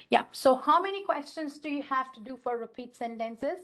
Yeah. So how many questions do you have to do for repeat sentences?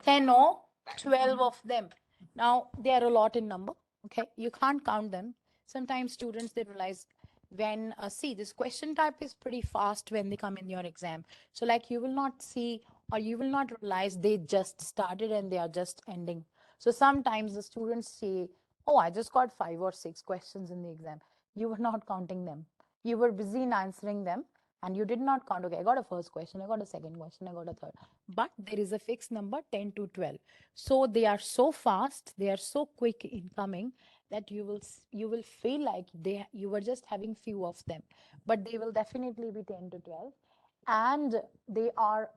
10 or 12 of them. Now, they are a lot in number. Okay. You can't count them. Sometimes students, they realize when, see, this question type is pretty fast when they come in your exam. So like you will not see or you will not realize they just started and they are just ending. So sometimes the students say, oh, I just got 5 or 6 questions in the exam. You were not counting them. You were busy in answering them and you did not count. Okay, I got a first question, I got a second question, I got a third. But there is a fixed number 10 to 12. So they are so fast, they are so quick in coming that you will feel like you were just having few of them, but they will definitely be 10 to 12. And they are,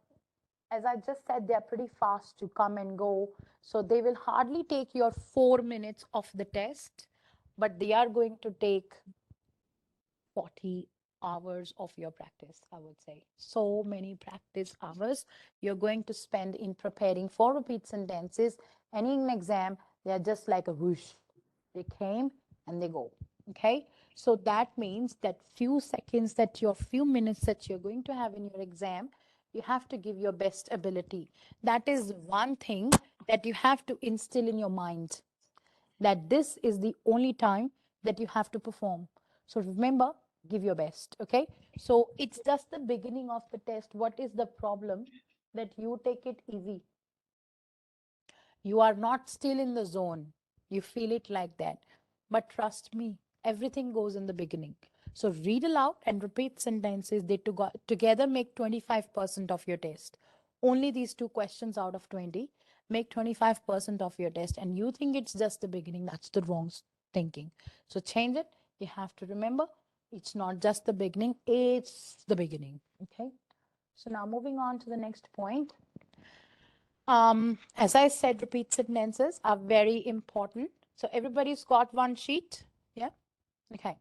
as I just said, they are pretty fast to come and go. So they will hardly take your 4 minutes of the test, but they are going to take 40 hours of your practice, I would say. So many practice hours you're going to spend in preparing for repeat sentences. And in an exam, they are just like a whoosh. They came and they go. Okay. So that means that few seconds that your few minutes that you're going to have in your exam, you have to give your best ability. That is one thing that you have to instill in your mind, that this is the only time that you have to perform. So remember, give your best. Okay. So it's just the beginning of the test. What is the problem? That you take it easy. You are not still in the zone. You feel it like that. But trust me, everything goes in the beginning. So read aloud and repeat sentences. They together make 25% of your test. Only these two questions out of 20 make 25% of your test. And you think it's just the beginning. That's the wrong thinking. So change it. You have to remember it's not just the beginning, it's the beginning. Okay. So now moving on to the next point. As I said, repeat sentences are very important. So everybody's got one sheet. Yeah. Okay.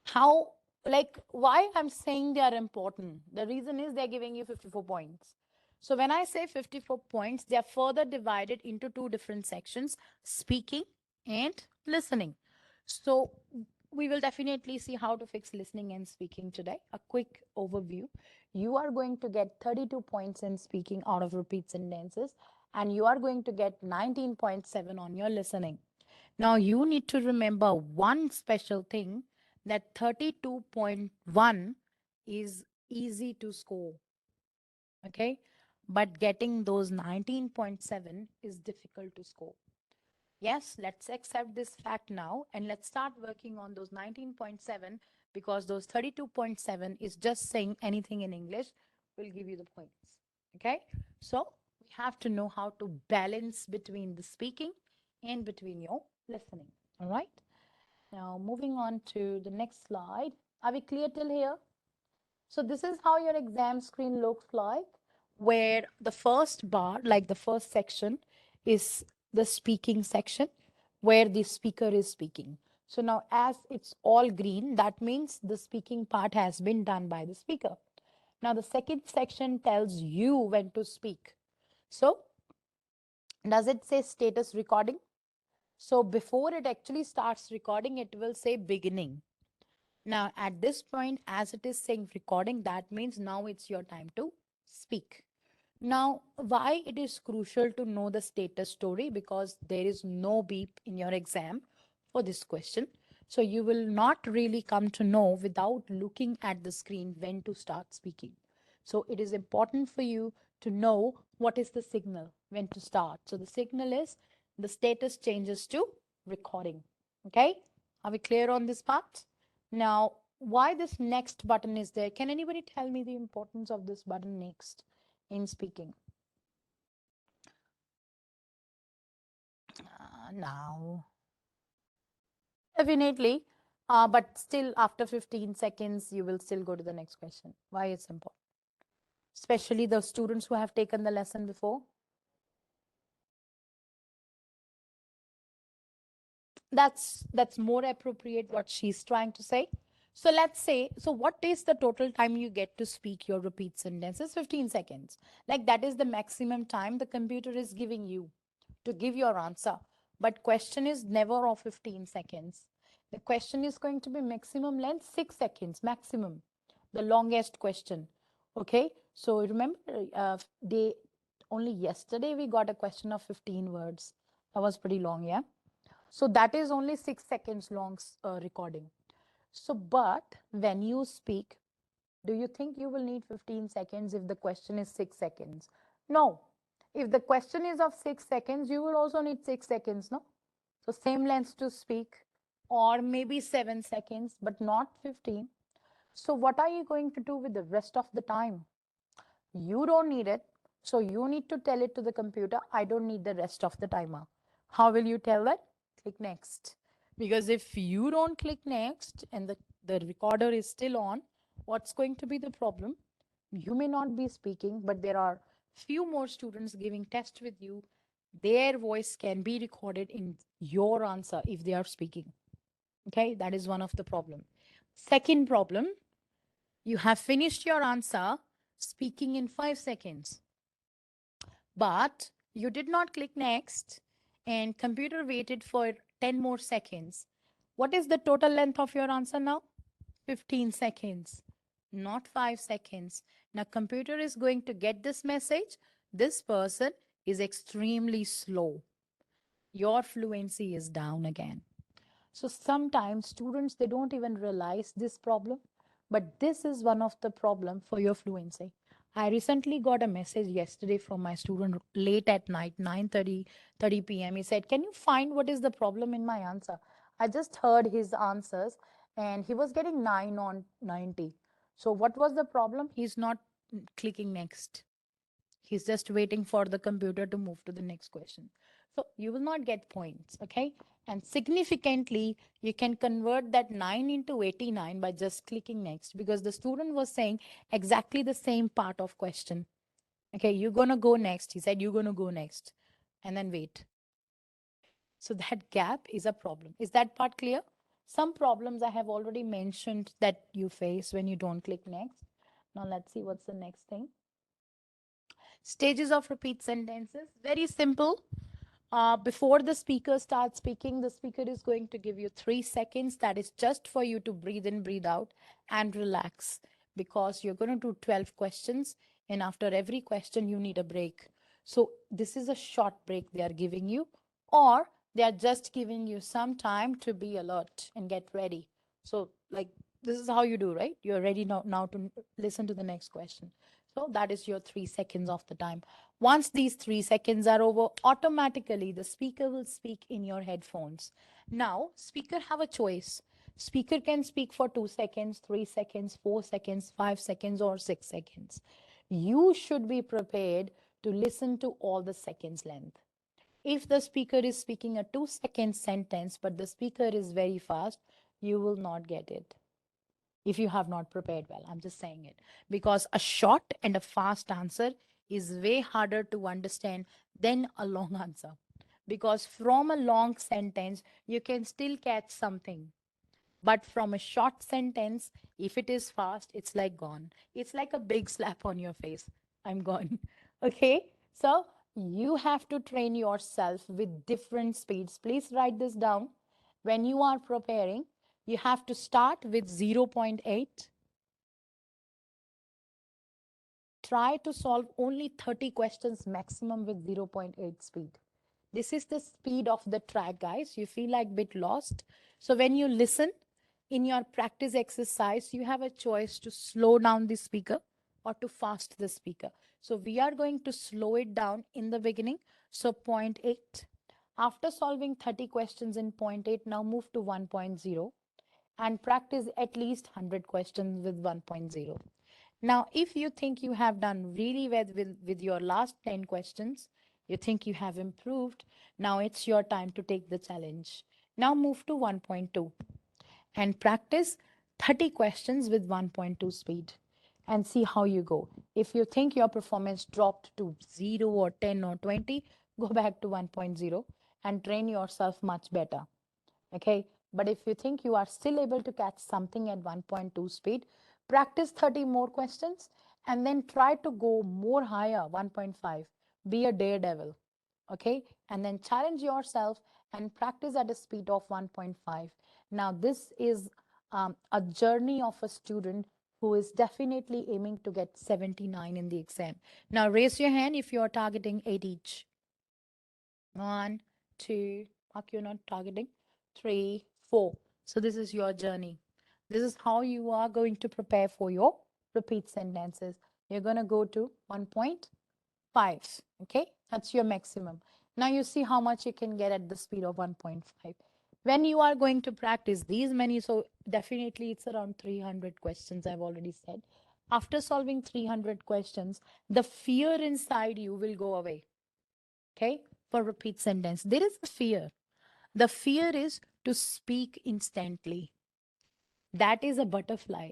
How, like, why I'm saying they are important? The reason is they're giving you 54 points. So when I say 54 points, they are further divided into two different sections, speaking and listening. So we will definitely see how to fix listening and speaking today. A quick overview. You are going to get 32 points in speaking out of repeat sentences, and you are going to get 19.7 on your listening. Now you need to remember one special thing, that 32.1 is easy to score. Okay. But getting those 19.7 is difficult to score. Yes, let's accept this fact now and let's start working on those 19.7, because those 32.7 is just saying anything in English will give you the points. Okay. So we have to know how to balance between the speaking and between your listening. All right. Now moving on to the next slide. Are we clear till here? So this is how your exam screen looks like, where the first bar, like the first section, is the speaking section, where the speaker is speaking. So now as it's all green, that means the speaking part has been done by the speaker. Now the second section tells you when to speak. So does it say status recording? So before it actually starts recording, it will say beginning. Now, at this point, as it is saying recording, that means now it's your time to speak. Now, why it is crucial to know the status story? Because there is no beep in your exam for this question. So you will not really come to know without looking at the screen when to start speaking. So it is important for you to know what is the signal when to start. So the signal is the status changes to recording. Okay. Are we clear on this part? Now, why this next button is there? Can anybody tell me the importance of this button next in speaking? Now, definitely. But still, after 15 seconds, you will still go to the next question. Why it's important? Especially the students who have taken the lesson before. That's more appropriate what she's trying to say. So let's say, so what is the total time you get to speak your repeat sentences? 15 seconds. Like that is the maximum time the computer is giving you to give your answer. But question is never of 15 seconds. The question is going to be maximum length 6 seconds maximum. the longest question. Okay, so remember, they only yesterday we got a question of 15 words. That was pretty long, yeah. So that is only 6 seconds long recording. So, but when you speak, do you think you will need 15 seconds if the question is 6 seconds? No. If the question is of 6 seconds, you will also need 6 seconds, no? So same length to speak, or maybe 7 seconds, but not 15. So what are you going to do with the rest of the time? You don't need it. So you need to tell it to the computer, I don't need the rest of the timer. How will you tell that? Click next. Because if you don't click next and the recorder is still on, what's going to be the problem? You may not be speaking, but there are few more students giving test with you. Their voice can be recorded in your answer if they are speaking. Okay, that is one of the problem. Second problem, you have finished your answer speaking in 5 seconds, but you did not click next and computer waited for 10 more seconds. What is the total length of your answer now? 15 seconds, not 5 seconds. Now computer is going to get this message. This person is extremely slow. Your fluency is down again. So sometimes students, they don't even realize this problem, but this is one of the problem for your fluency. I recently got a message yesterday from my student late at night, 9:30 p.m. He said, can you find what is the problem in my answer? I just heard his answers and he was getting 9 on 90. So what was the problem? He's not clicking next. He's just waiting for the computer to move to the next question. So you will not get points, okay? And significantly, you can convert that 9 into 89 by just clicking next, because the student was saying exactly the same part of question. Okay, you're going to go next. He said, you're going to go next. And then wait. So that gap is a problem. Is that part clear? Some problems I have already mentioned that you face when you don't click next. Now let's see what's the next thing. Stages of repeat sentences. Very simple. Before the speaker starts speaking, the speaker is going to give you 3 seconds. That is just for you to breathe in, breathe out, and relax, because you're going to do 12 questions. And after every question, you need a break. So this is a short break they are giving you, or they are just giving you some time to be alert and get ready. So, like, this is how you do, right? You're ready now to listen to the next question. So that is your 3 seconds of the time. Once these 3 seconds are over, automatically the speaker will speak in your headphones. Now, speaker have a choice. Speaker can speak for 2 seconds, 3 seconds, 4 seconds, 5 seconds, or 6 seconds. You should be prepared to listen to all the seconds length. If the speaker is speaking a 2 second sentence, but the speaker is very fast, you will not get it if you have not prepared well. I'm just saying it because a short and a fast answer is way harder to understand than a long answer. Because from a long sentence, you can still catch something. But from a short sentence, if it is fast, it's like gone. It's like a big slap on your face. I'm gone. Okay. So you have to train yourself with different speeds. Please write this down. When you are preparing, you have to start with 0.8. Try to solve only 30 questions maximum with 0.8 speed. This is the speed of the track, guys. You feel like a bit lost. So when you listen in your practice exercise, you have a choice to slow down the speaker or to fast the speaker. So we are going to slow it down in the beginning. So zero point 0.8. After solving 30 questions in 0.8, now move to 1.0 and practice at least 100 questions with 1.0. Now, if you think you have done really well with your last 10 questions, you think you have improved, now it's your time to take the challenge. Now move to 1.2 and practice 30 questions with 1.2 speed and see how you go. If you think your performance dropped to 0 or 10 or 20, go back to 1.0 and train yourself much better. Okay, but if you think you are still able to catch something at 1.2 speed, practice 30 more questions and then try to go more higher, 1.5. Be a daredevil. Okay, and then challenge yourself and practice at a speed of 1.5. Now this is a journey of a student who is definitely aiming to get 79 in the exam. Now raise your hand if you are targeting 8 each. 1, 2, mark you're not targeting, 3, 4. So this is your journey. This is how you are going to prepare for your repeat sentences. You're going to go to 1.5. Okay, that's your maximum. Now you see how much you can get at the speed of 1.5. When you are going to practice these many, so definitely it's around 300 questions, I've already said. After solving 300 questions, the fear inside you will go away. Okay, for repeat sentence, there is a fear. The fear is to speak instantly. That is a butterfly.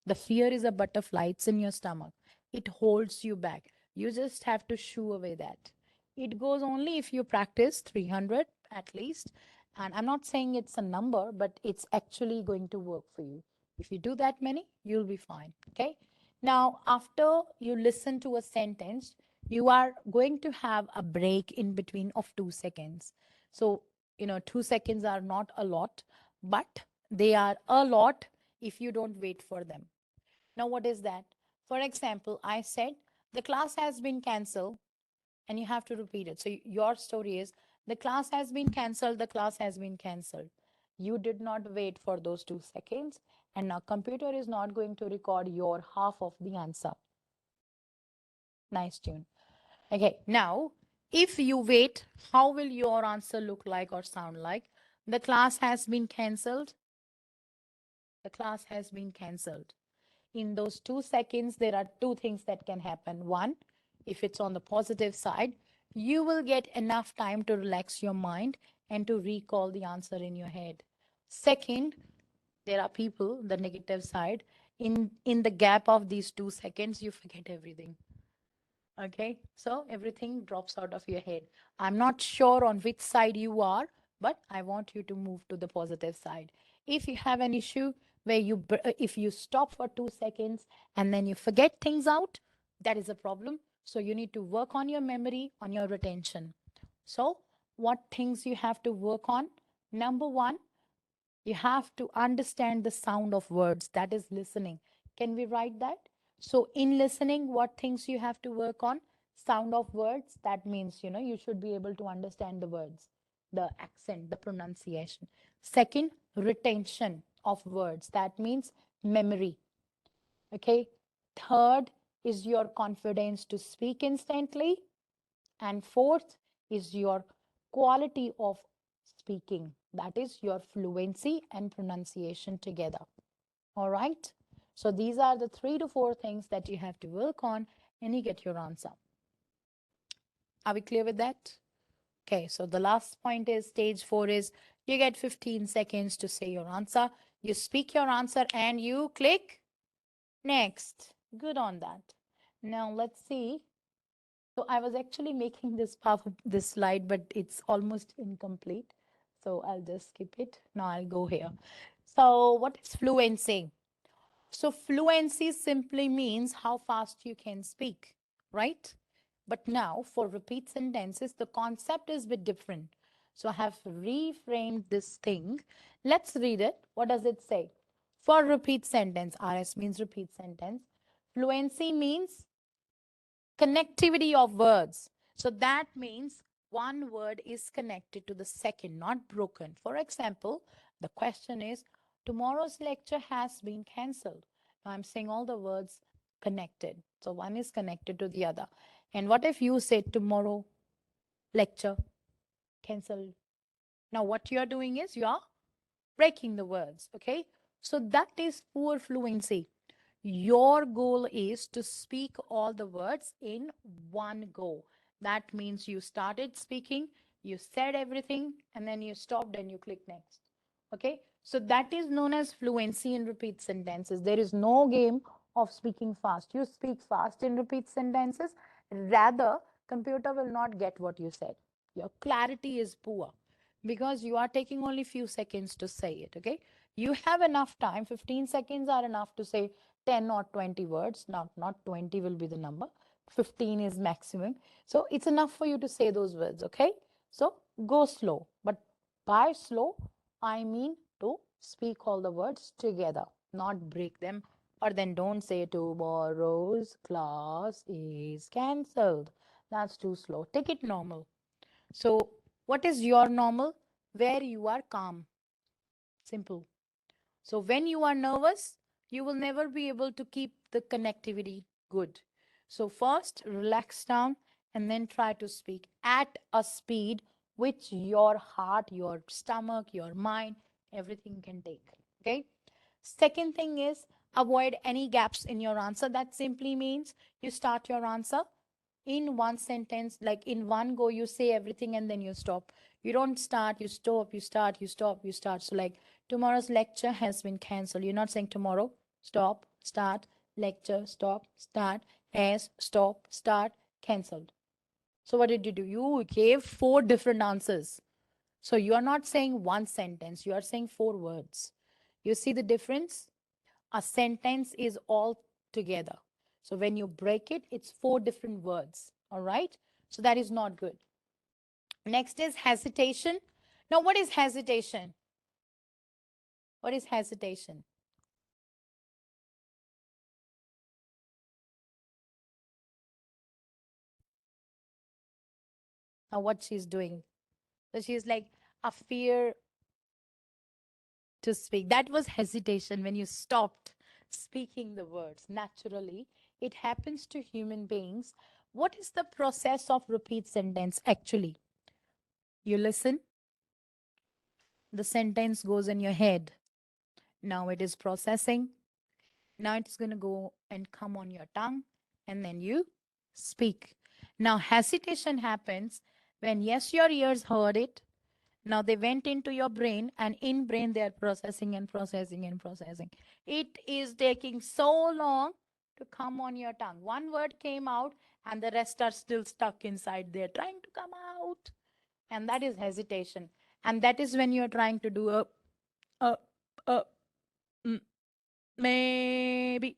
The fear is a butterfly. It's in your stomach. It holds you back. You just have to shoo away that. It goes only if you practice 300 at least. And I'm not saying it's a number, but it's actually going to work for you. If you do that many, you'll be fine. Okay. Now, after you listen to a sentence, you are going to have a break in between of 2 seconds. So, 2 seconds are not a lot, but they are a lot if you don't wait for them. Now, what is that? For example, I said the class has been cancelled, and you have to repeat it. So, your story is the class has been cancelled, the class has been cancelled. You did not wait for those 2 seconds, and now computer is not going to record your half of the answer. Nice tune. Okay, now if you wait, how will your answer look like or sound like? The class has been cancelled. The class has been cancelled. In those 2 seconds, there are two things that can happen. One, if it's on the positive side, you will get enough time to relax your mind and to recall the answer in your head. Second, there are people, the negative side, in the gap of these 2 seconds, you forget everything. Okay, so everything drops out of your head. I'm not sure on which side you are, but I want you to move to the positive side. If you have an issue where if you stop for 2 seconds and then you forget things out, that is a problem. So you need to work on your memory, on your retention. So, what things you have to work on? Number one, you have to understand the sound of words. That is listening. Can we write that? So, in listening, what things you have to work on? Sound of words. That means, you should be able to understand the words, the accent, the pronunciation. Second, retention of words. That means memory. Okay. Third is your confidence to speak instantly. And fourth is your quality of speaking. That is your fluency and pronunciation together. All right. So these are the 3 to 4 things that you have to work on and you get your answer. Are we clear with that? Okay. So the last point is stage 4 is you get 15 seconds to say your answer. You speak your answer and you click next. Good on that. Now let's see. So I was actually making this slide, but it's almost incomplete. So I'll just skip it. Now I'll go here. So what is fluency? So fluency simply means how fast you can speak, right? But now for repeat sentences, the concept is a bit different. So I have reframed this thing. Let's read it. What does it say? For repeat sentence, RS means repeat sentence. Fluency means connectivity of words. So that means one word is connected to the second, not broken. For example, the question is, tomorrow's lecture has been cancelled. Now I'm saying all the words connected. So one is connected to the other. And what if you say tomorrow lecture cancelled? Now what you are doing is you are breaking the words. Okay. So that is poor fluency. Your goal is to speak all the words in one go. That means you started speaking, you said everything, and then you stopped and you click next. Okay, so that is known as fluency in repeat sentences. There is no game of speaking fast. You speak fast in repeat sentences, rather, computer will not get what you said. Your clarity is poor because you are taking only few seconds to say it. Okay, you have enough time. 15 seconds are enough to say 10 or 20 words. Not 20 will be the number. 15 is maximum. So it's enough for you to say those words. Okay, so go slow. But by slow, I mean to speak all the words together, not break them Or then don't say tomorrow's class is cancelled. That's too slow. Take it normal. So, what is your normal? Where you are calm. Simple. So, when you are nervous, you will never be able to keep the connectivity good. So, first relax down and then try to speak at a speed which your heart, your stomach, your mind, everything can take. Okay. Second thing is avoid any gaps in your answer. That simply means you start your answer in one sentence, like in one go, you say everything and then you stop. You don't start, you stop, you start, you stop, you start. So, like, tomorrow's lecture has been cancelled. You're not saying tomorrow, stop, start, lecture, stop, start, has, stop, start, cancelled. So, what did you do? You gave four different answers. So, you are not saying one sentence, you are saying four words. You see the difference? A sentence is all together. So when you break it, it's four different words. All right. So that is not good. Next is hesitation. Now, what is hesitation? What is hesitation? Now, what she's doing? So she's like a fear to speak. That was hesitation when you stopped speaking the words naturally. It happens to human beings. What is the process of repeat sentence actually? You listen, the sentence goes in your head. Now it is processing. Now it's going to go and come on your tongue, and then you speak. Now, hesitation happens when, yes, your ears heard it. Now they went into your brain, and in brain they are processing and processing and processing. It is taking so long to come on your tongue. One word came out, and the rest are still stuck inside there, trying to come out. And that is hesitation. And that is when you're trying to do a, a, mm, maybe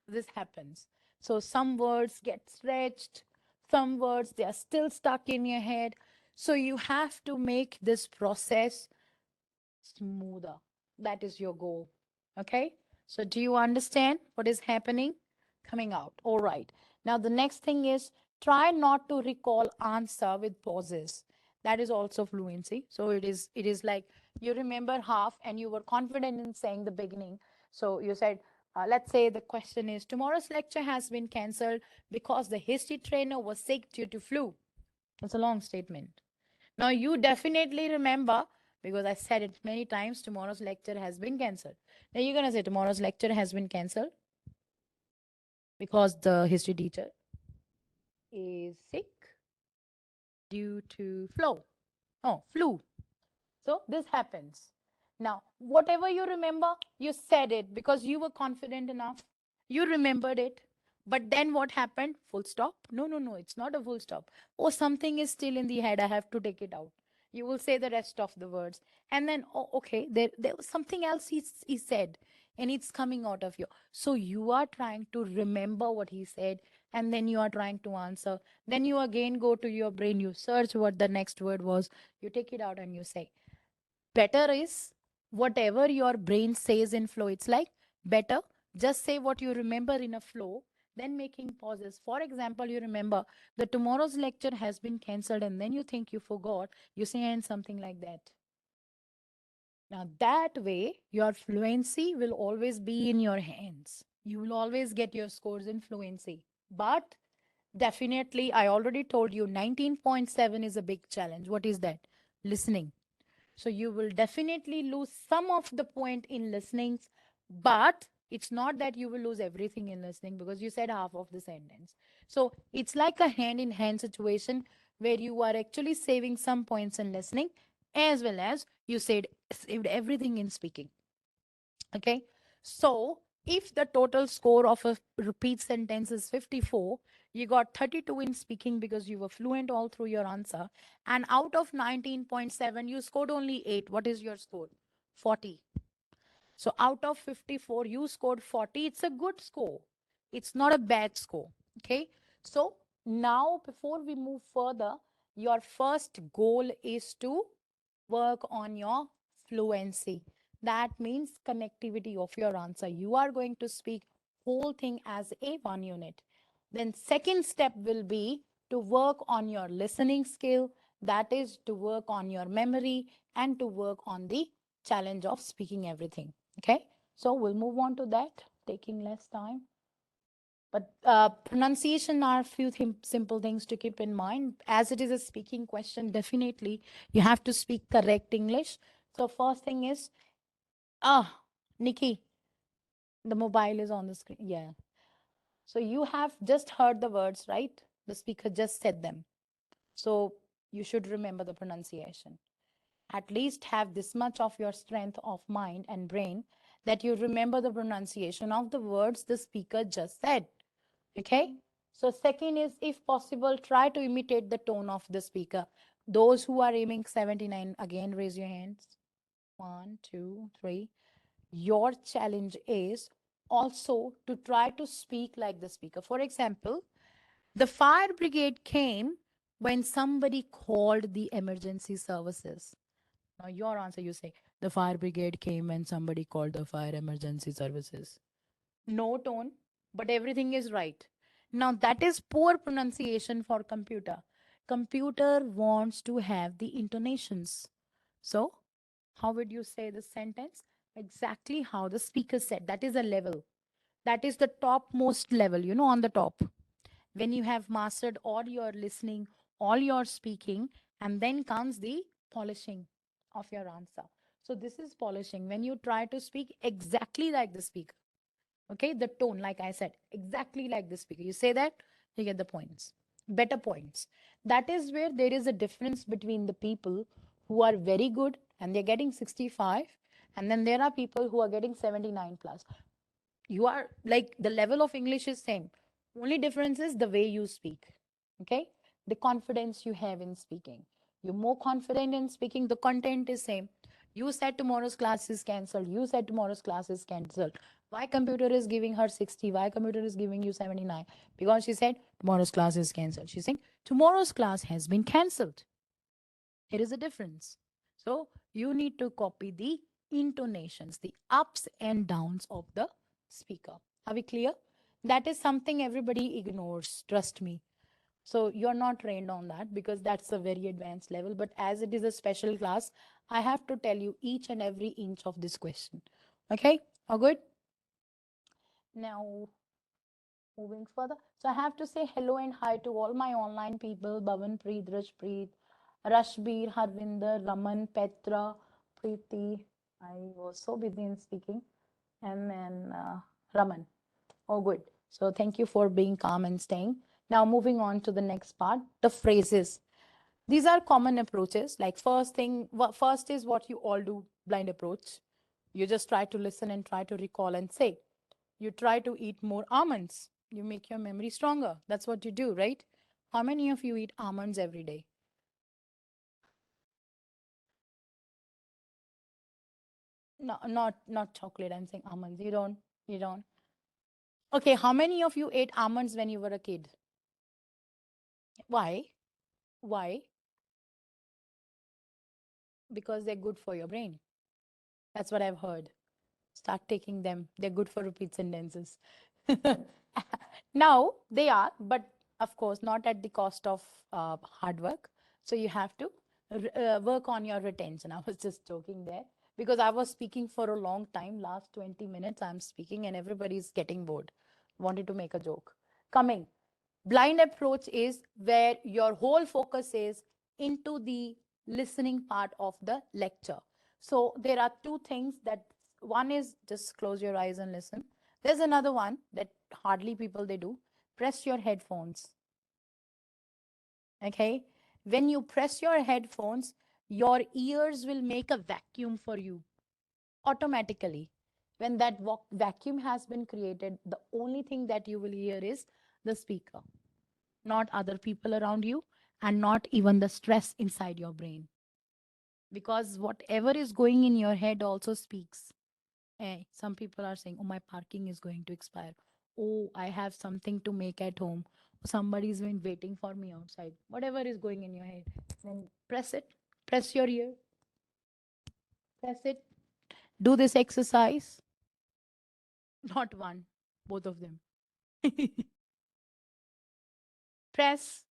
this happens. So some words get stretched, some words they are still stuck in your head. So you have to make this process smoother. That is your goal. Okay. So do you understand what is happening? Coming out. All right. Now the next thing is try not to recall answer with pauses. That is also fluency. So it is like you remember half and you were confident in saying the beginning. So you said, let's say the question is tomorrow's lecture has been cancelled because the history trainer was sick due to flu. It's a long statement. Now you definitely remember because I said it many times tomorrow's lecture has been cancelled. Now you're going to say tomorrow's lecture has been cancelled because the history teacher is sick due to flu. Oh, flu. So this happens. Now, whatever you remember, you said it because you were confident enough. You remembered it. But then what happened? Full stop? No, no, no. It's not a full stop. Oh, something is still in the head. I have to take it out. You will say the rest of the words. And then, oh, okay, there was something else he said. And it's coming out of you. So you are trying to remember what he said. And then you are trying to answer. Then you again go to your brain. You search what the next word was. You take it out and you say better is whatever your brain says in flow. It's like better just say what you remember in a flow then making pauses. For example, you remember the tomorrow's lecture has been cancelled and then you think you forgot, you say and something like that. Now that way your fluency will always be in your hands. You will always get your scores in fluency. But definitely I already told you 19.7 is a big challenge. What is that? Listening. So you will definitely lose some of the point in listening, but it's not that you will lose everything in listening because you said half of the sentence. So it's like a hand in hand situation where you are actually saving some points in listening as well as you saved everything in speaking. Okay. So if the total score of a repeat sentence is 54, you got 32 in speaking because you were fluent all through your answer. And out of 19.7, you scored only 8. What is your score? 40. So out of 54, you scored 40. It's a good score. It's not a bad score. Okay. So now, before we move further, your first goal is to work on your fluency. That means connectivity of your answer. You are going to speak whole thing as a one unit. Then second step will be to work on your listening skill. That is to work on your memory and to work on the challenge of speaking everything. Okay. So we'll move on to that, taking less time. But pronunciation are few simple things to keep in mind. As it is a speaking question, definitely you have to speak correct English. So first thing is, Nikki, the mobile is on the screen. Yeah. So you have just heard the words, right? The speaker just said them. So you should remember the pronunciation. At least have this much of your strength of mind and brain that you remember the pronunciation of the words the speaker just said. Okay. So second is, if possible, try to imitate the tone of the speaker. Those who are aiming 79, again raise your hands. 1, 2, 3. Your challenge is also to try to speak like the speaker. For example, the fire brigade came when somebody called the emergency services. Now, your answer, you say, the fire brigade came when somebody called the fire emergency services. No tone, but everything is right. Now, that is poor pronunciation for computer. Computer wants to have the intonations. So, how would you say the sentence? Exactly how the speaker said. That is a level. That is the topmost level, on the top. When you have mastered all your listening, all your speaking, and then comes the polishing of your answer. So, this is polishing when you try to speak exactly like the speaker. Okay, the tone, like I said, exactly like the speaker. You say that, you get the points, better points. That is where there is a difference between the people who are very good and they're getting 65, and then there are people who are getting 79 plus. You are like, the level of English is same, only difference is the way you speak. Okay, the confidence you have in speaking. You're more confident in speaking, the content is same. You said tomorrow's class is cancelled, you said tomorrow's class is cancelled. Why computer is giving her 60, why computer is giving you 79? Because she said tomorrow's class is cancelled. She's saying tomorrow's class has been cancelled. There is a difference. So you need to copy the intonations, the ups and downs of the speaker. Are we clear? That is something everybody ignores, trust me. So you're not trained on that because that's a very advanced level. But as it is a special class, I have to tell you each and every inch of this question. Okay? All good? Now, moving further. So I have to say hello and hi to all my online people: Bhavan Preet, Rashpreet, Rashbir, Harvinder, Raman, Petra, Preeti. I was so busy in speaking. And then Raman. Oh, good. So thank you for being calm and staying. Now, moving on to the next part, the phrases. These are common approaches. Like first is what you all do, blind approach. You just try to listen and try to recall and say. You try to eat more almonds. You make your memory stronger. That's what you do, right? How many of you eat almonds every day? No, not chocolate. I'm saying almonds. You don't. You don't. Okay, how many of you ate almonds when you were a kid? Why? Why? Because they're good for your brain. That's what I've heard. Start taking them. They're good for repeat sentences. Now they are, but of course not at the cost of hard work. So you have to work on your retention. I was just joking there because I was speaking for a long time. Last 20 minutes I'm speaking and everybody's getting bored. Wanted to make a joke. Coming. Blind approach is where your whole focus is into the listening part of the lecture. So there are two things that, one is just close your eyes and listen. There's another one that hardly people they do. Press your headphones. Okay. When you press your headphones, your ears will make a vacuum for you automatically. When that vacuum has been created, the only thing that you will hear is the speaker, not other people around you, and not even the stress inside your brain. Because whatever is going in your head also speaks. Some people are saying, oh, my parking is going to expire. Oh, I have something to make at home. Somebody's been waiting for me outside. Whatever is going in your head, then press it, press your ear, press it. Do this exercise. Not one, both of them. Press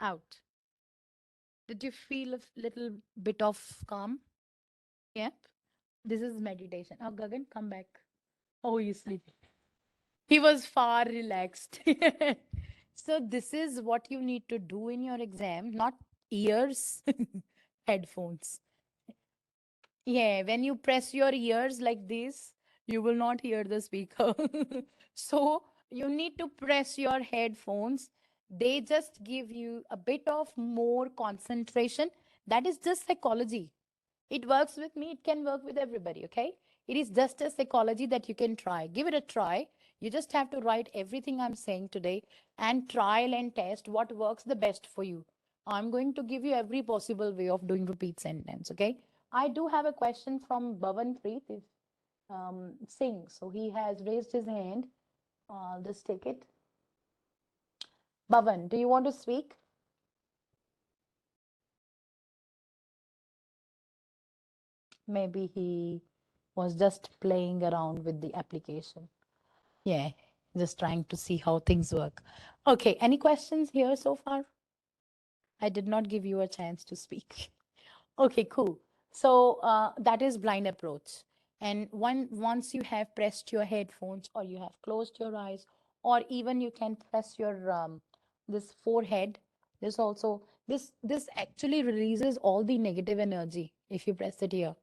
out. Did you feel a little bit of calm? Yep. This is meditation. Oh, Gagan, come back. Oh, you sleep. He was far relaxed. So this is what you need to do in your exam, not ears, headphones. Yeah, when you press your ears like this, you will not hear the speaker. So you need to press your headphones. They just give you a bit of more concentration. That is just psychology. It works with me, it can work with everybody, okay? It is just a psychology that you can try. Give it a try. You just have to write everything I'm saying today and trial and test what works the best for you. I'm going to give you every possible way of doing repeat sentence, okay? I do have a question from Bhavan Preet if, Singh. So he has raised his hand. I'll just take it. Bhavan, do you want to speak? Maybe he was just playing around with the application. Yeah, just trying to see how things work. Okay, any questions here so far? I did not give you a chance to speak. Okay, cool. So that is blind approach. And once you have pressed your headphones or you have closed your eyes, or even you can press your this forehead. This also this actually releases all the negative energy if you press it here.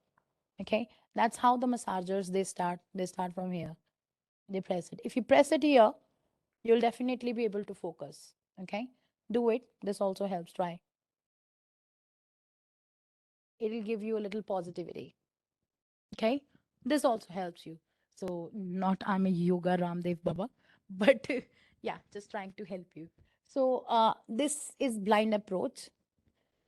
Okay, that's how the massagers they start from here. They press it. If you press it here, you'll definitely be able to focus. Okay, do it. This also helps. Try. It'll give you a little positivity. Okay, this also helps you. So not I'm a yoga Ramdev Baba, but yeah, just trying to help you. So this is blind approach.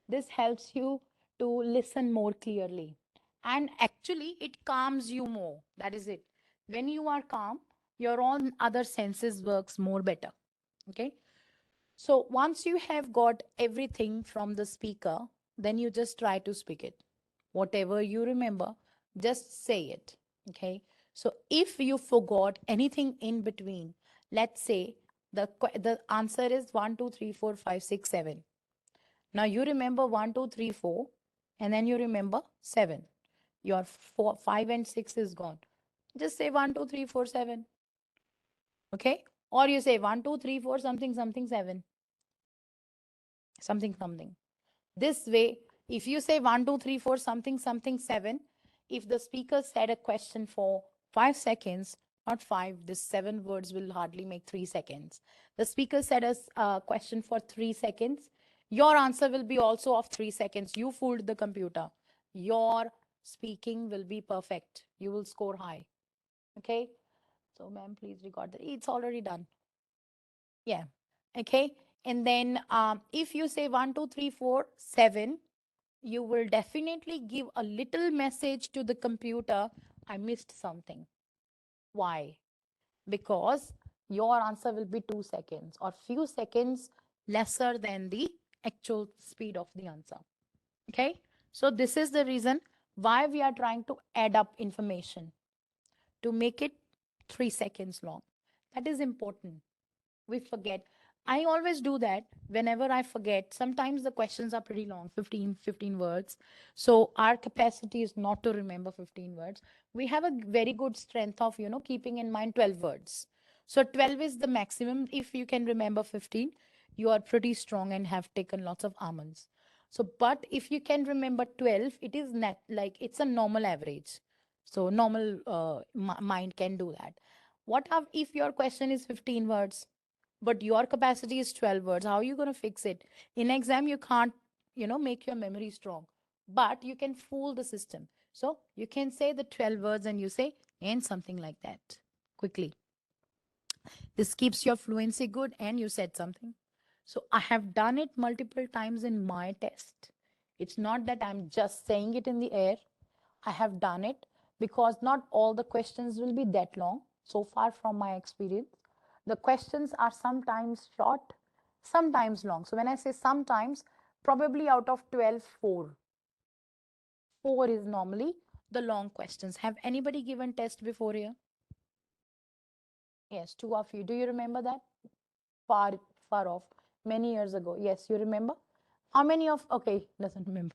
This helps you to listen more clearly, and actually it calms you more. That is it. When you are calm, your own other senses works more better. Okay. So once you have got everything from the speaker, then you just try to speak it. Whatever you remember, just say it. Okay. So if you forgot anything in between, let's say the answer is 1, 2, 3, 4, 5, 6, 7. Now you remember 1, 2, 3, 4, and then you remember 7. Your 4, 5, and 6 is gone. Just say 1, 2, 3, 4, 7. Okay. Or you say 1, 2, 3, 4, something, something, 7, something, something. This way, if you say 1, 2, 3, 4, something, something, 7, if the speaker said a question for 5 seconds, not five, this 7 words will hardly make 3 seconds. The speaker said a question for 3 seconds, your answer will be also of 3 seconds. You fooled the computer. Your speaking will be perfect. You will score high. Okay. So, ma'am, please record that. It's already done. Yeah. Okay. And then if you say 1, 2, 3, 4, 7, you will definitely give a little message to the computer. I missed something. Why? Because your answer will be 2 seconds or few seconds lesser than the actual speed of the answer. Okay. So this is the reason why we are trying to add up information to make it 3 seconds long. That is important. We forget. I always do that whenever I forget. Sometimes the questions are pretty long, 15 words. So our capacity is not to remember 15 words. We have a very good strength of, keeping in mind 12 words. So 12 is the maximum. If you can remember 15, you are pretty strong and have taken lots of almonds. So, but if you can remember 12, it is not like it's a normal average. So normal mind can do that. What if your question is 15 words? But your capacity is 12 words? How are you going to fix it? In exam you can't make your memory strong, but you can fool the system. So you can say the 12 words and you say and something like that quickly. This keeps your fluency good and you said something. So I have done it multiple times in my test. It's not that I'm just saying it in the air. I have done it because not all the questions will be that long. So far from my experience, the questions are sometimes short, sometimes long. So when I say sometimes, probably out of 12, 4. 4 is normally the long questions. Have anybody given test before here? Yes, two of you. Do you remember that? Far, far off, many years ago. Yes, you remember? How many of, okay, doesn't remember.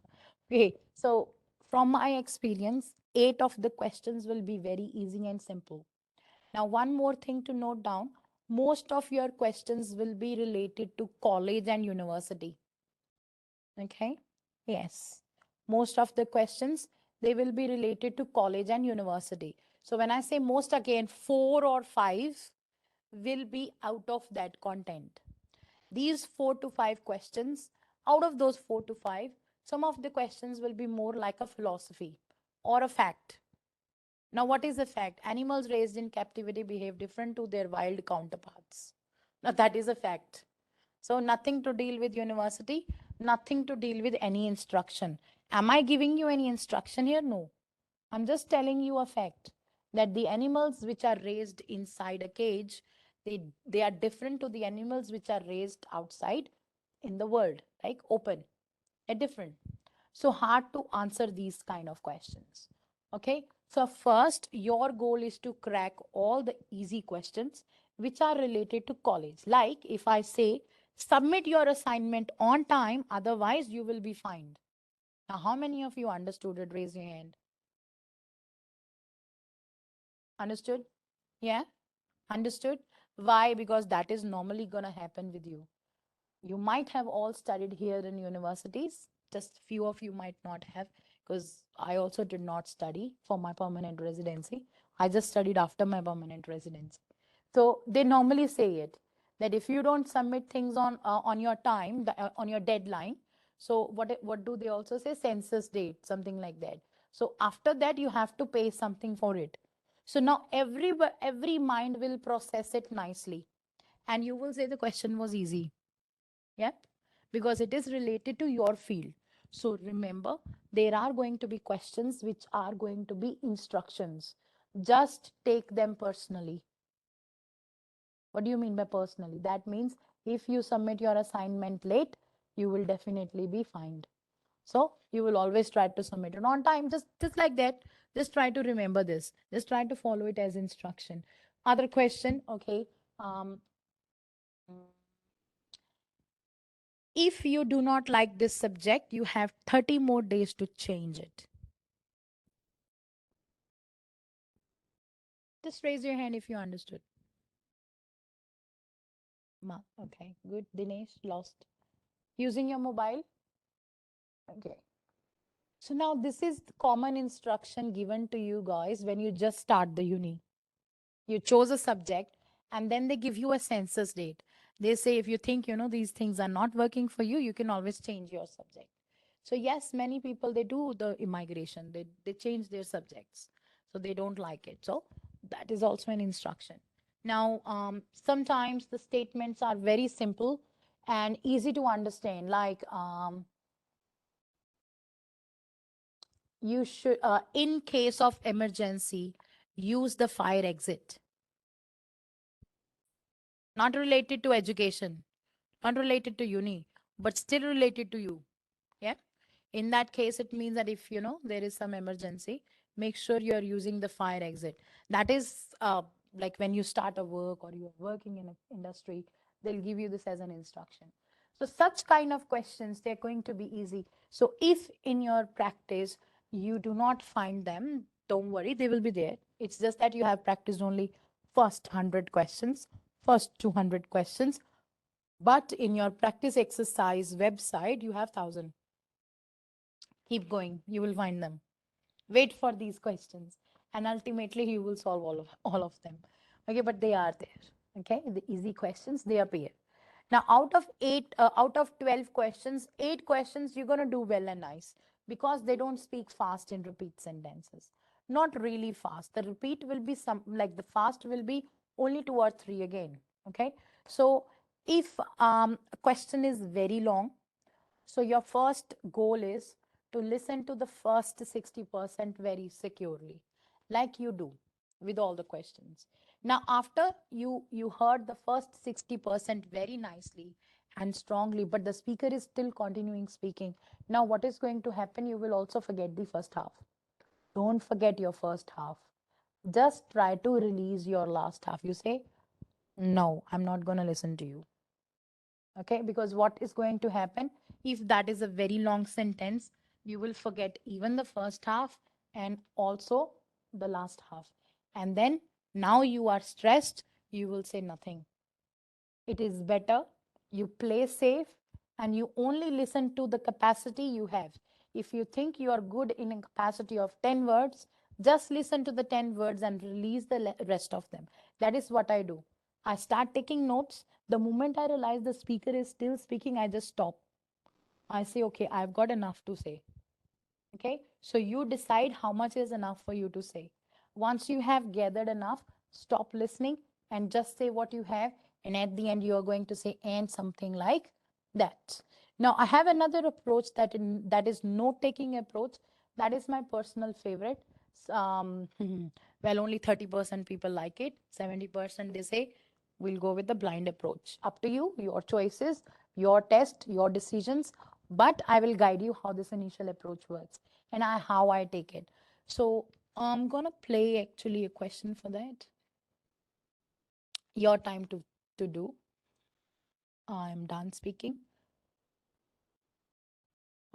Okay, so from my experience, 8 of the questions will be very easy and simple. Now, one more thing to note down, most of your questions will be related to college and university. Okay, yes, most of the questions, they will be related to college and university. So when I say most, again, 4 or 5 will be out of that content. These 4 to 5 questions, out of those 4 to 5, some of the questions will be more like a philosophy or a fact. Now, what is a fact? Animals raised in captivity behave different to their wild counterparts. Now, that is a fact. So, nothing to deal with university, nothing to deal with any instruction. Am I giving you any instruction here? No. I'm just telling you a fact that the animals which are raised inside a cage, they are different to the animals which are raised outside in the world, like open. They're different. So hard to answer these kind of questions. Okay. So first, your goal is to crack all the easy questions which are related to college. Like if I say, submit your assignment on time, otherwise you will be fined. Now, how many of you understood it? Raise your hand. Understood? Yeah, understood. Why? Because that is normally going to happen with you. You might have all studied here in universities, just few of you might not have, because I also did not study for my permanent residency. I just studied after my permanent residency. So they normally say it that if you don't submit things on your time, on your deadline, so what do they also say? Census date, something like that. So after that, you have to pay something for it. So now every mind will process it nicely, and you will say the question was easy. Yep, because it is related to your field. So remember, there are going to be questions which are going to be instructions. Just take them personally. What do you mean by personally? That means if you submit your assignment late, you will definitely be fined. So you will always try to submit it on time, just like that. Just try to remember this. Just try to follow it as instruction. Other question, okay. Um, if you do not like this subject, you have 30 more days to change it. Just raise your hand if you understood. Okay, good. Dinesh, lost. Using your mobile? Okay. So now this is the common instruction given to you guys when you just start the uni. You chose a subject and then they give you a census date. They say if you think, these things are not working for you, you can always change your subject. So yes, many people, they do the immigration. They change their subjects. So they don't like it. So that is also an instruction. Now, sometimes the statements are very simple and easy to understand. Like you should, in case of emergency, use the fire exit. Not related to education, not related to uni, but still related to you. Yeah. In that case, it means that if there is some emergency, make sure you're using the fire exit. That is like when you start a work or you're working in an industry, they'll give you this as an instruction. So such kind of questions, they're going to be easy. So if in your practice you do not find them, don't worry, they will be there. It's just that you have practiced only first 100 questions, first 200 questions, but in your practice exercise website, you have 1,000. Keep going, you will find them. Wait for these questions, and ultimately you will solve all of them. Okay, but they are there. Okay, the easy questions, they appear. Now, out of 12 questions, 8 questions you're going to do well and nice, because they don't speak fast in repeat sentences. Not really fast. The repeat will be some, like the fast will be only 2 or 3 again. Okay, so if a question is very long, so your first goal is to listen to the first 60% very securely, like you do with all the questions. Now, after you heard the first 60% very nicely, and strongly, but the speaker is still continuing speaking. Now, what is going to happen? You will also forget the first half. Don't forget your first half. Just try to release your last half. You say, no, I'm not going to listen to you. Okay, because what is going to happen if that is a very long sentence, you will forget even the first half and also the last half. And then now you are stressed, you will say nothing. It is better you play safe and you only listen to the capacity you have. If you think you are good in a capacity of 10 words, just listen to the 10 words and release the rest of them. That is what I do. I start taking notes. The moment I realize the speaker is still speaking, I just stop. I say, okay, I've got enough to say. Okay, so you decide how much is enough for you to say. Once you have gathered enough, stop listening and just say what you have. And at the end, you are going to say and something like that. Now, I have another approach that is note taking approach. That is my personal favorite. Um, well, only 30% people like it. 70% they say we'll go with the blind approach. Up to you, your choices, your test, your decisions. But I will guide you how this initial approach works and how I take it. So I'm gonna play actually a question for that. Your time to do. I'm done speaking.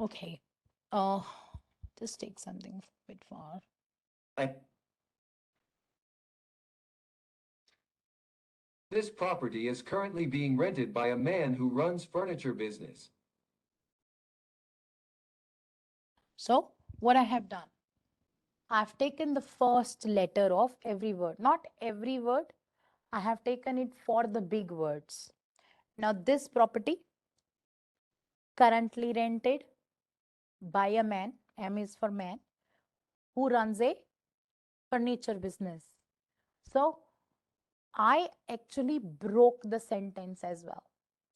Okay. Uh, just take something a bit far. This property is currently being rented by a man who runs furniture business. So what I have done, I've taken the first letter of every word, not every word. I have taken it for the big words. Now this property currently rented by a man, M is for man, who runs a furniture business. So I actually broke the sentence as well.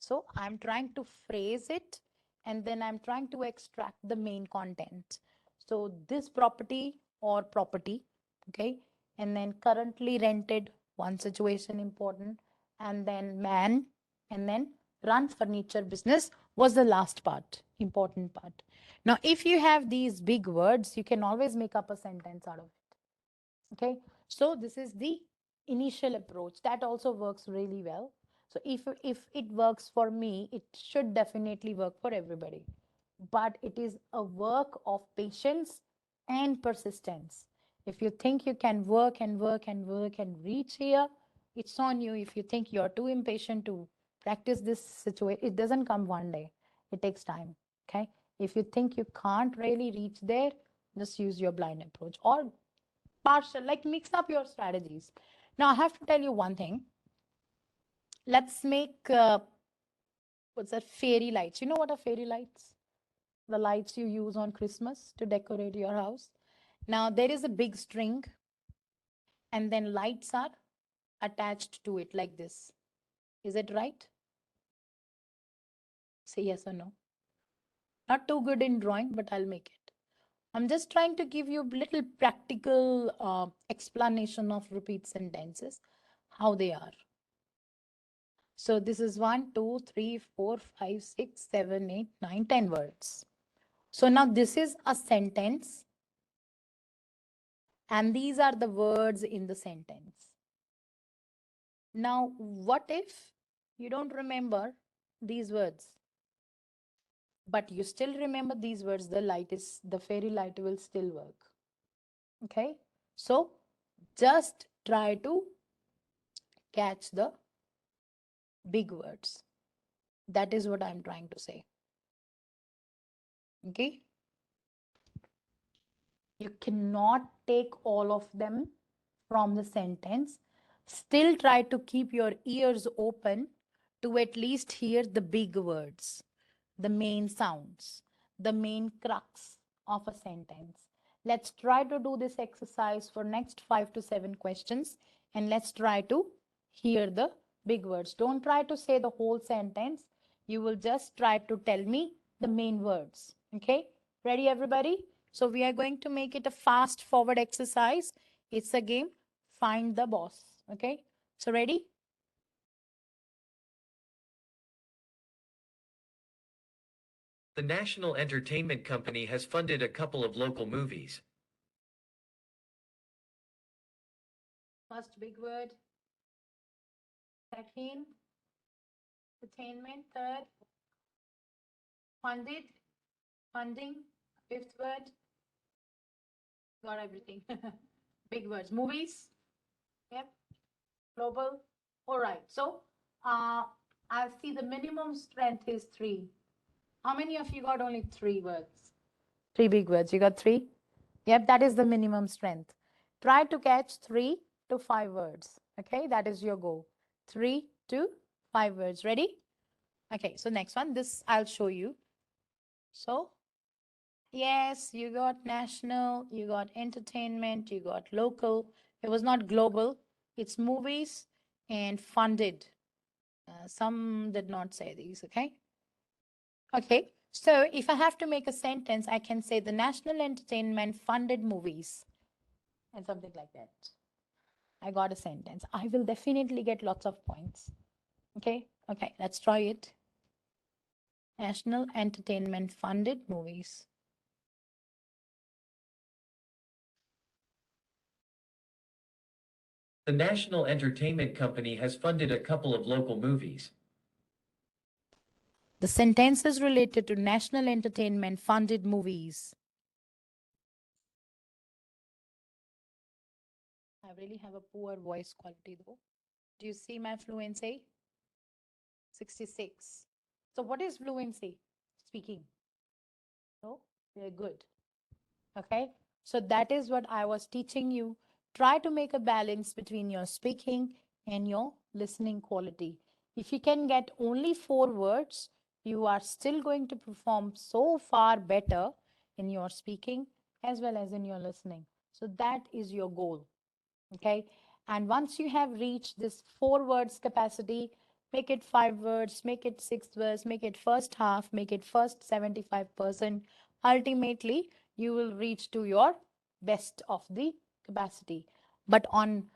So I'm trying to phrase it and then I'm trying to extract the main content. So this property or property, okay, and then currently rented, one situation important, and then man, and then run furniture business was the last part, important part. Now, if you have these big words, you can always make up a sentence out of it. Okay, so this is the initial approach that also works really well. So if it works for me, it should definitely work for everybody, but it is a work of patience and persistence. If you think you can work and work and work and reach here, it's on you. If you think you're too impatient to practice this situation, it doesn't come one day, it takes time. Okay, if you think you can't really reach there, just use your blind approach or partial, like mix up your strategies. Now I have to tell you one thing. Let's make what's that, fairy lights. You know what are fairy lights? The lights you use on Christmas to decorate your house. Now there is a big string and then lights are attached to it like this. Is it right? Say yes or no. Not too good in drawing, but I'll make it. I'm just trying to give you a little practical explanation of repeat sentences, how they are. So this is 1, 2, 3, 4, 5, 6, 7, 8, 9, 10 words. So now this is a sentence and these are the words in the sentence. Now, what if you don't remember these words, but you still remember these words? The fairy light will still work. Okay. So just try to catch the big words. That is what I'm trying to say. Okay. You cannot take all of them from the sentence. Still try to keep your ears open to at least hear the big words, the main sounds, the main crux of a sentence. Let's try to do this exercise for next 5 to 7 questions and let's try to hear the big words. Don't try to say the whole sentence. You will just try to tell me the main words. Okay? Ready, everybody? So we are going to make it a fast forward exercise. It's a game. Find the boss. Okay? So ready? The National Entertainment Company has funded a couple of local movies. First big word. Second, entertainment. Third, funded, funding. Fifth word. Got everything. Big words. Movies. Yep. Global. All right. So, I see the minimum strength is 3. How many of you got only 3 words? 3 big words. You got 3? Yep, that is the minimum strength. Try to catch 3 to 5 words. Okay, that is your goal. 3 to 5 words. Ready? Okay, so next one. This I'll show you. So, yes, you got national, you got entertainment, you got local. It was not global. It's movies and funded. Some did not say these, okay? Okay, so if I have to make a sentence, I can say the national entertainment funded movies and something like that. I got a sentence. I will definitely get lots of points. Okay, okay, let's try it. National entertainment funded movies. The National Entertainment Company has funded a couple of local movies. The sentences related to national entertainment funded movies. I really have a poor voice quality though. Do you see my fluency? 66. So what is fluency? Speaking. So very good. Okay. So that is what I was teaching you. Try to make a balance between your speaking and your listening quality. If you can get only 4 words, you are still going to perform so far better in your speaking as well as in your listening. So that is your goal. Okay. And once you have reached this 4 words capacity, make it 5 words, make it 6 words, make it first half, make it first 75%. Ultimately, you will reach to your best of the capacity. But on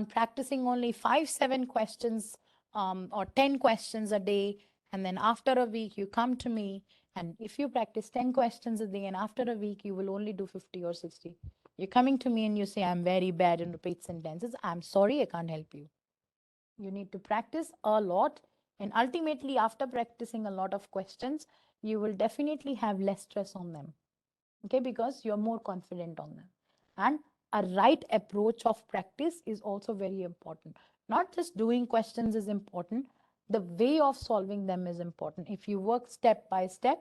practicing only 5-7 questions or 10 questions a day, and then after a week you come to me, and if you practice 10 questions a day and after a week you will only do 50 or 60, you're coming to me and you say, I'm very bad in repeat sentences. I'm sorry, I can't help you. You need to practice a lot. And ultimately, after practicing a lot of questions, you will definitely have less stress on them. Okay, because you're more confident on them. And a right approach of practice is also very important. Not just doing questions is important, the way of solving them is important. If you work step by step,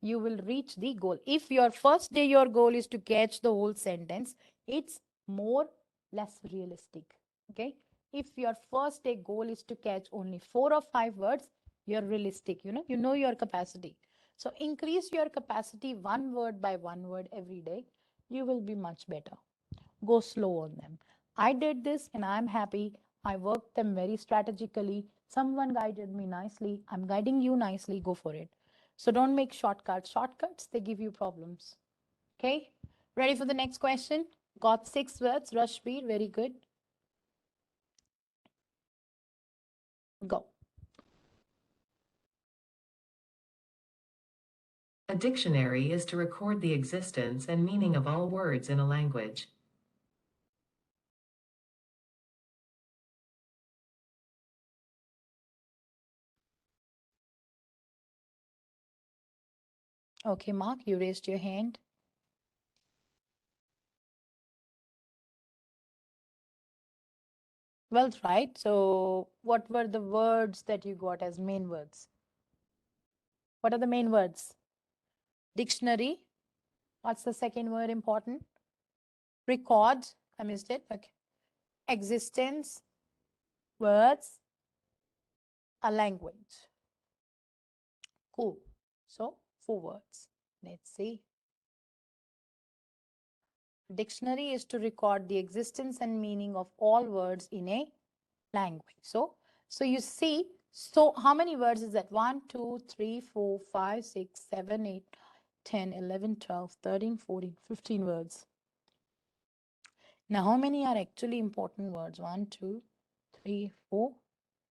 you will reach the goal. If your first day your goal is to catch the whole sentence, it's more less realistic. Okay. If your first day goal is to catch only 4 or 5 words, you're realistic. You know your capacity. So increase your capacity 1 word by 1 word every day. You will be much better. Go slow on them. I did this and I'm happy. I worked them very strategically. Someone guided me nicely. I'm guiding you nicely. Go for it. So don't make shortcuts. Shortcuts, they give you problems. Okay? Ready for the next question? Got 6 words. Rush speed. Very good. Go. A dictionary is to record the existence and meaning of all words in a language. Okay, Mark, you raised your hand. Well, right. So what were the words that you got as main words? What are the main words? Dictionary. What's the second word important? Record. I missed it. Okay. Existence. Words. A language. Cool. So 4 words. Let's see. Dictionary is to record the existence and meaning of all words in a language. So you see, so how many words is that? 1, 2, 3, 4, 5, 6, 7, 8, 10, 11, 12, 13, 14, 15 words. Now, how many are actually important words? 1, 2, 3, 4,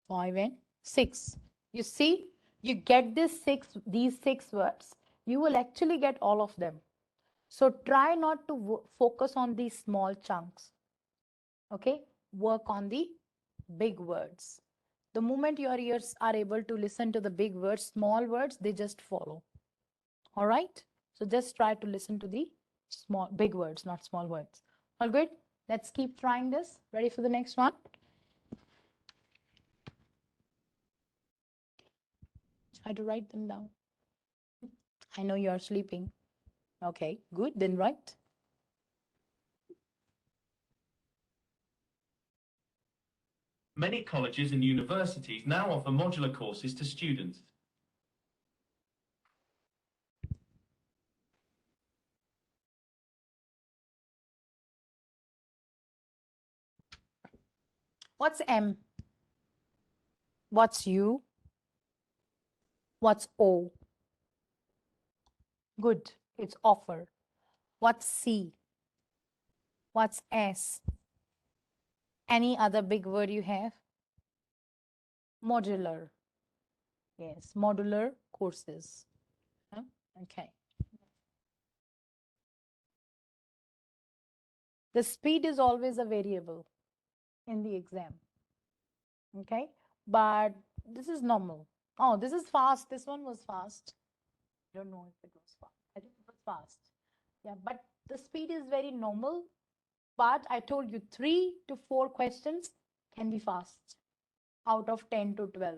5, and 6. You see, you get these six words, you will actually get all of them. So try not to focus on these small chunks. Okay, work on the big words. The moment your ears are able to listen to the big words, small words, they just follow. All right, so just try to listen to the big words, not small words. All good, let's keep trying this. Ready for the next one? Try to write them down. I know you are sleeping. Okay, good, then write. Many colleges and universities now offer modular courses to students. What's M? What's U? What's O? Good, it's offer. What's C? What's S? Any other big word you have? Modular. Yes, modular courses. Huh? Okay. The speed is always a variable in the exam. Okay, but this is normal. Oh, this is fast. This one was fast. I don't know if it was fast. I think it was fast. Yeah, but the speed is very normal. But I told you 3 to 4 questions can be fast out of 10 to 12.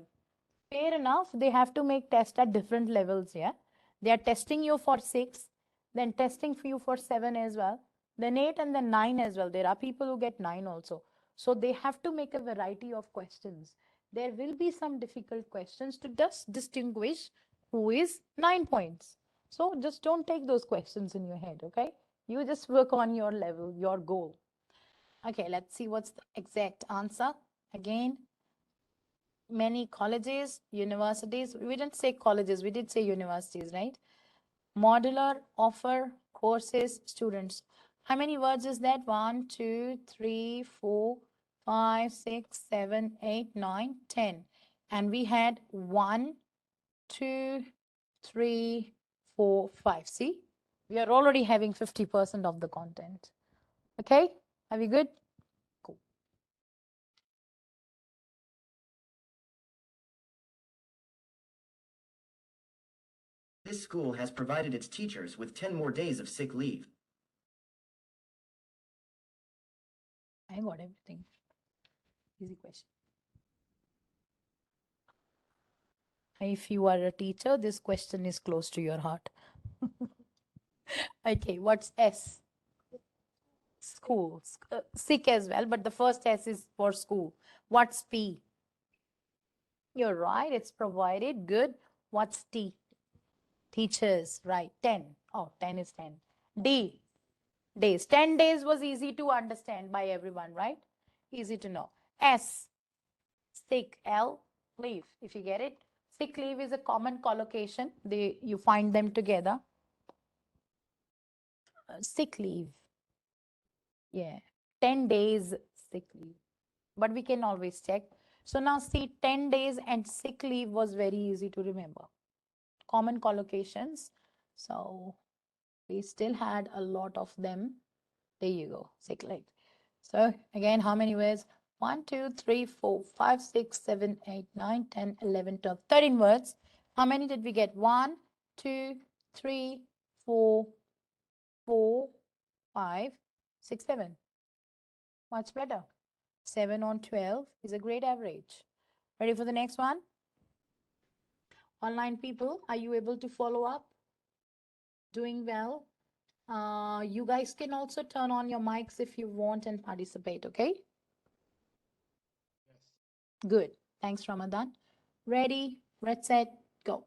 Fair enough, they have to make tests at different levels. Yeah, they are testing you for 6, then testing for you for 7 as well, then 8 and then 9 as well. There are people who get 9 also. So they have to make a variety of questions. There will be some difficult questions to just distinguish who is 9 points. So just don't take those questions in your head. Okay, you just work on your level, your goal. Okay, let's see what's the exact answer. Again, many colleges, universities, we didn't say colleges, we did say universities, right? Modular offer courses, students. How many words is that? 1, 2, 3, 4, 5, 6, 7, 8, 9, 10. And we had 1, 2, 3, 4, 5. See, we are already having 50% of the content. Okay, are we good? Cool. This school has provided its teachers with 10 more days of sick leave. I got everything. Easy question. If you are a teacher, this question is close to your heart. Okay, what's S? School. Sick as well, but the first S is for school. What's P? You're right, it's provided. Good. What's T? Teachers, right. 10. Oh, 10 is 10. D. Days. 10 days was easy to understand by everyone, right? Easy to know. S. Sick. L. Leave. If you get it. Sick leave is a common collocation. You find them together. Sick leave. Yeah. 10 days sick leave. But we can always check. So now see, 10 days and sick leave was very easy to remember. Common collocations. So we still had a lot of them. There you go, sick leave. So again, how many words? 1, 2, 3, 4, 5, 6, 7, 8, 9, 10, 11, 12, 13 words. How many did we get? 1, 2, 3, 4, 4, 5, 6, 7. Much better. 7 on 12 is a great average. Ready for the next one? Online people, are you able to follow up? Doing well? You guys can also turn on your mics if you want and participate, okay? Good. Thanks, Ramadan. Ready, red, set, go.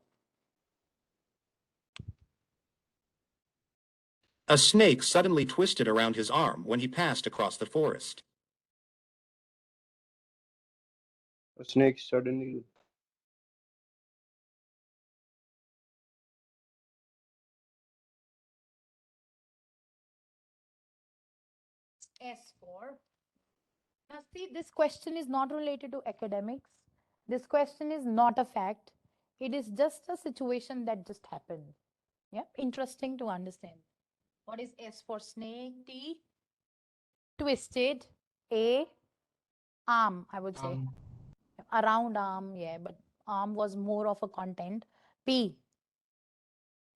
A snake suddenly twisted around his arm when he passed across the forest. A snake suddenly S4. Now see, this question is not related to academics. This question is not a fact. It is just a situation that just happened. Yeah, interesting to understand. What is S for snake? T, twisted. A, arm, I would say. Around arm, yeah, but arm was more of a content. P,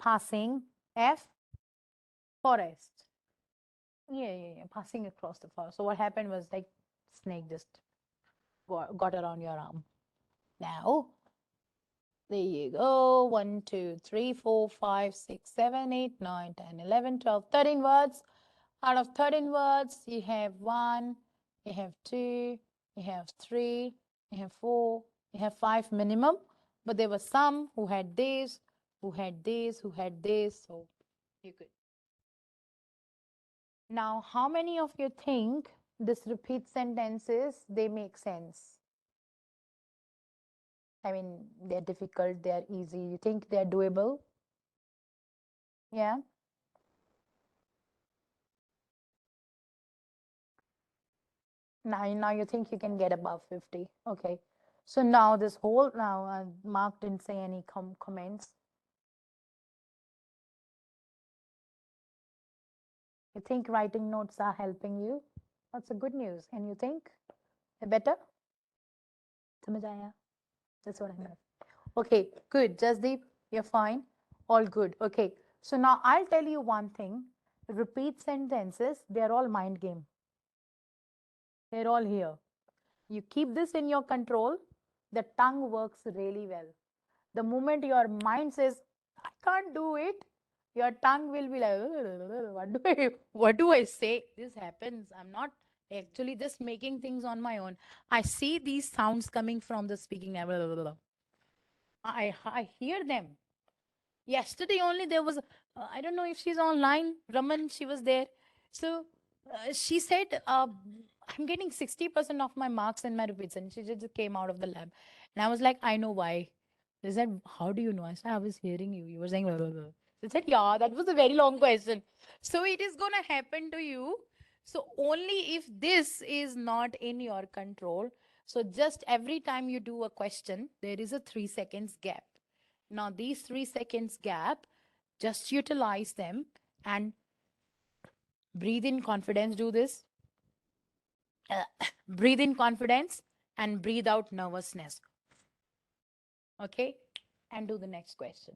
passing. F, forest. Yeah, passing across the forest. So what happened was like snake just got around your arm. Now, there you go. 1, 2, 3, 4, 5, 6, 7, 8, 9, 10, 11, 12, 13 words. Out of 13 words, you have 1, you have 2, you have 3, you have 4, you have 5 minimum. But there were some who had this, who had this, who had this. So you could. Now, how many of you think this repeat sentences, they make sense? I mean, they're difficult, they're easy. You think they're doable? Yeah. Now you think you can get above 50. Okay. So now this whole, now Mark didn't say any comments. You think writing notes are helping you? That's a good news. And you think they're better? समझ आया? That's what I meant. Okay, good. Jasdeep, you're fine. All good. Okay. So now I'll tell you one thing. Repeat sentences, they're all mind game. They're all here. You keep this in your control, the tongue works really well. The moment your mind says, I can't do it, your tongue will be like, what do I say? This happens. I'm not actually just making things on my own. I see these sounds coming from the speaking. I hear them. Yesterday only there was, I don't know if she's online, Raman, she was there. So she said, I'm getting 60% of my marks in my repeats. And she just came out of the lab. And I was like, I know why. They said, how do you know? I said, I was hearing you. You were saying, blah, blah, blah. They said, yeah, that was a very long question. So it is going to happen to you. So only if this is not in your control. So just every time you do a question, there is a 3 seconds gap. Now, these 3 seconds gap, just utilize them and breathe in confidence. Do this. Breathe in confidence and breathe out nervousness. Okay? And do the next question.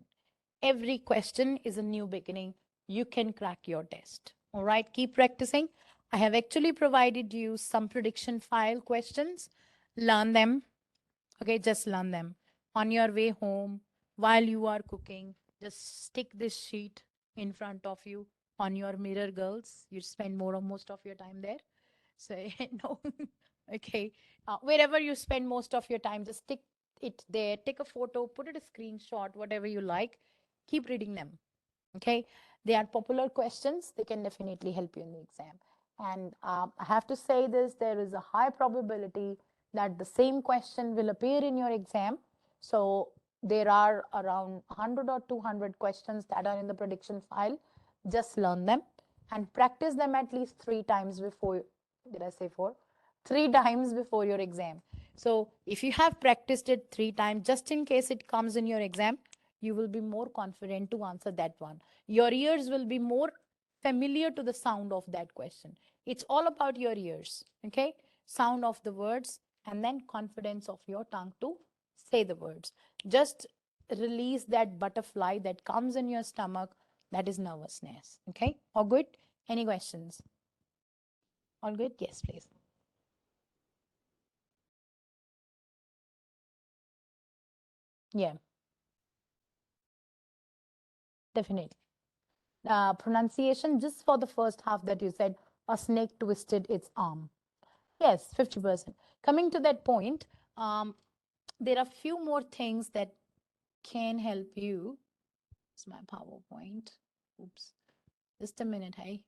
Every question is a new beginning. You can crack your test. All right? Keep practicing. I have actually provided you some prediction file questions. Learn them. Okay? Just learn them. On your way home, while you are cooking, just stick this sheet in front of you on your mirror, girls. You spend most of your time there. So no, okay. Wherever you spend most of your time, just stick it there. Take a photo, put it a screenshot, whatever you like. Keep reading them. Okay, they are popular questions. They can definitely help you in the exam. And I have to say this: there is a high probability that the same question will appear in your exam. So there are around 100 or 200 questions that are in the prediction file. Just learn them and practice them at least 3 times before. Did I say 4? 3 times before your exam. So if you have practiced it 3 times, just in case it comes in your exam, you will be more confident to answer that one. Your ears will be more familiar to the sound of that question. It's all about your ears, okay? Sound of the words and then confidence of your tongue to say the words. Just release that butterfly that comes in your stomach, that is nervousness, okay? All good? Any questions? All good? Yes, please. Yeah, definitely. Pronunciation, just for the first half that you said, a snake twisted its arm. Yes, 50%. Coming to that point, there are few more things that can help you. It's my PowerPoint. Oops. Just a minute, hey.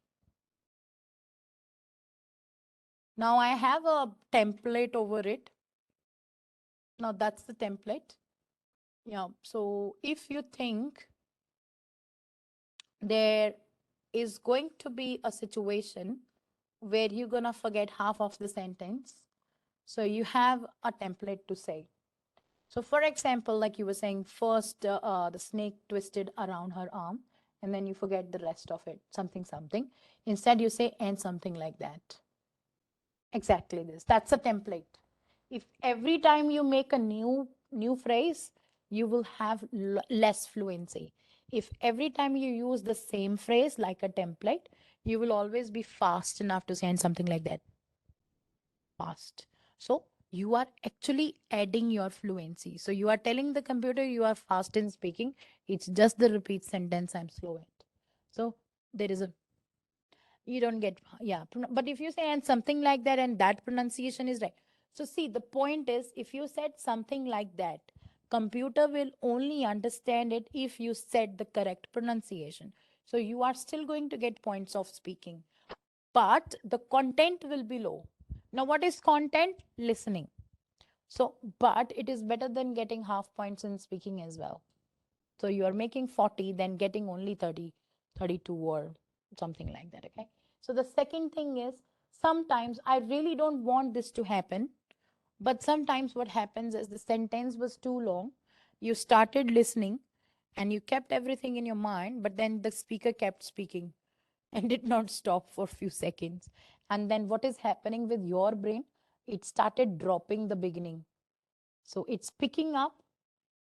Now I have a template over it. Now that's the template. Yeah, so if you think there is going to be a situation where you're gonna forget half of the sentence, so you have a template to say. So for example, like you were saying, first the snake twisted around her arm, and then you forget the rest of it, something, something. Instead, you say, and something like that. Exactly this. That's a template. If every time you make a new phrase, you will have less fluency. If every time you use the same phrase like a template, you will always be fast enough to say and something like that. Fast. So you are actually adding your fluency. So you are telling the computer you are fast in speaking. It's just the repeat sentence I'm slow at. So there is a, you don't get, yeah, but if you say and something like that and that pronunciation is right. So see, the point is, if you said something like that, computer will only understand it if you said the correct pronunciation. So you are still going to get points of speaking, but the content will be low. Now what is content? Listening. So but it is better than getting half points in speaking as well. So you are making 40, then getting only 30, 32 or something like that. Okay. So the second thing is, sometimes I really don't want this to happen, but sometimes what happens is the sentence was too long. You started listening and you kept everything in your mind, but then the speaker kept speaking and did not stop for a few seconds. And then what is happening with your brain? It started dropping the beginning. So it's picking up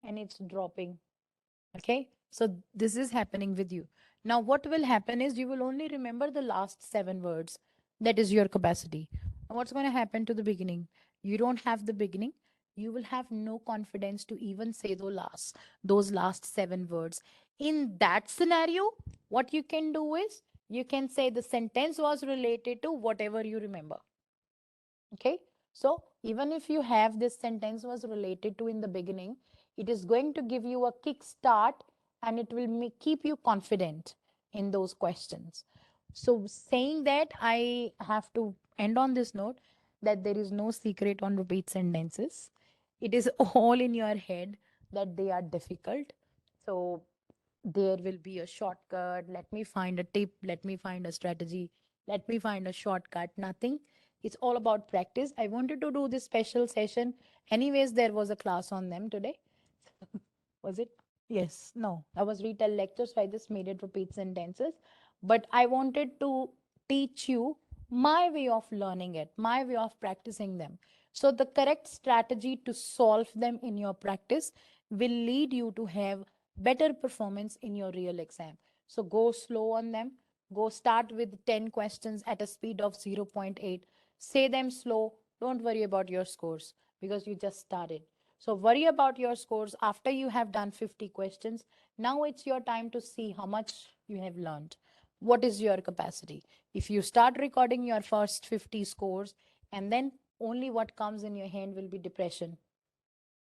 and it's dropping. Okay, so this is happening with you. Now, what will happen is you will only remember the last 7 words. That is your capacity. Now, what's going to happen to the beginning? You don't have the beginning. You will have no confidence to even say those last 7 words. In that scenario, what you can do is you can say the sentence was related to whatever you remember. Okay, so even if you have this sentence was related to in the beginning, it is going to give you a kick start and it will keep you confident in those questions. So saying that, I have to end on this note that there is no secret on repeat sentences. It is all in your head that they are difficult. So there will be a shortcut. Let me find a tip. Let me find a strategy. Let me find a shortcut. Nothing. It's all about practice. I wanted to do this special session. Anyways, there was a class on them today. Was it? Yes. No. I was retell lectures, so I just made it repeat sentences. But I wanted to teach you my way of learning it, my way of practicing them. So the correct strategy to solve them in your practice will lead you to have better performance in your real exam. So go slow on them. Go start with 10 questions at a speed of 0.8. Say them slow. Don't worry about your scores because you just started. So worry about your scores after you have done 50 questions. Now it's your time to see how much you have learned. What is your capacity? If you start recording your first 50 scores and then only what comes in your hand will be depression.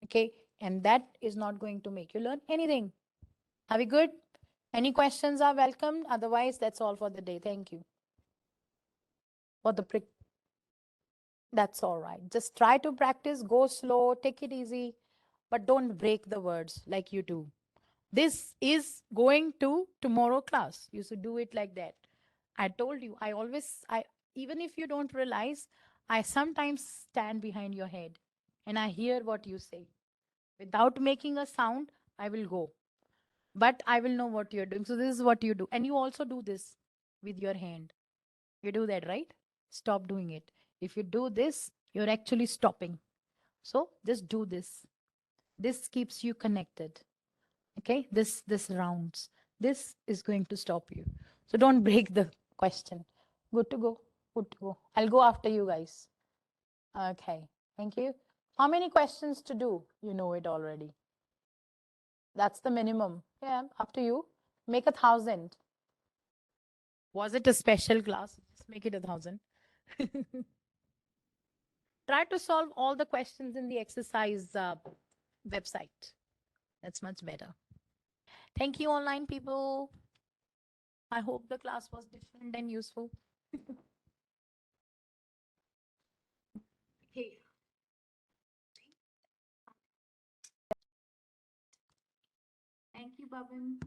Okay. And that is not going to make you learn anything. Are we good? Any questions are welcome. Otherwise, that's all for the day. Thank you. For the prick. That's all right. Just try to practice, go slow, take it easy, but don't break the words like you do. This is going to tomorrow class. You should do it like that. I told you, even if you don't realize, I sometimes stand behind your head and I hear what you say. Without making a sound, I will go. But I will know what you're doing. So this is what you do. And you also do this with your hand. You do that, right? Stop doing it. If you do this, you're actually stopping. So just do this. This keeps you connected. Okay, this rounds. This is going to stop you. So don't break the question. Good to go. Good to go. I'll go after you guys. Okay, thank you. How many questions to do? You know it already. That's the minimum. Yeah, up to you. Make 1,000. Was it a special class? Just make it 1,000. Try to solve all the questions in the exercise website. That's much better. Thank you, online people. I hope the class was different and useful. Okay. Thank you, Bhavin.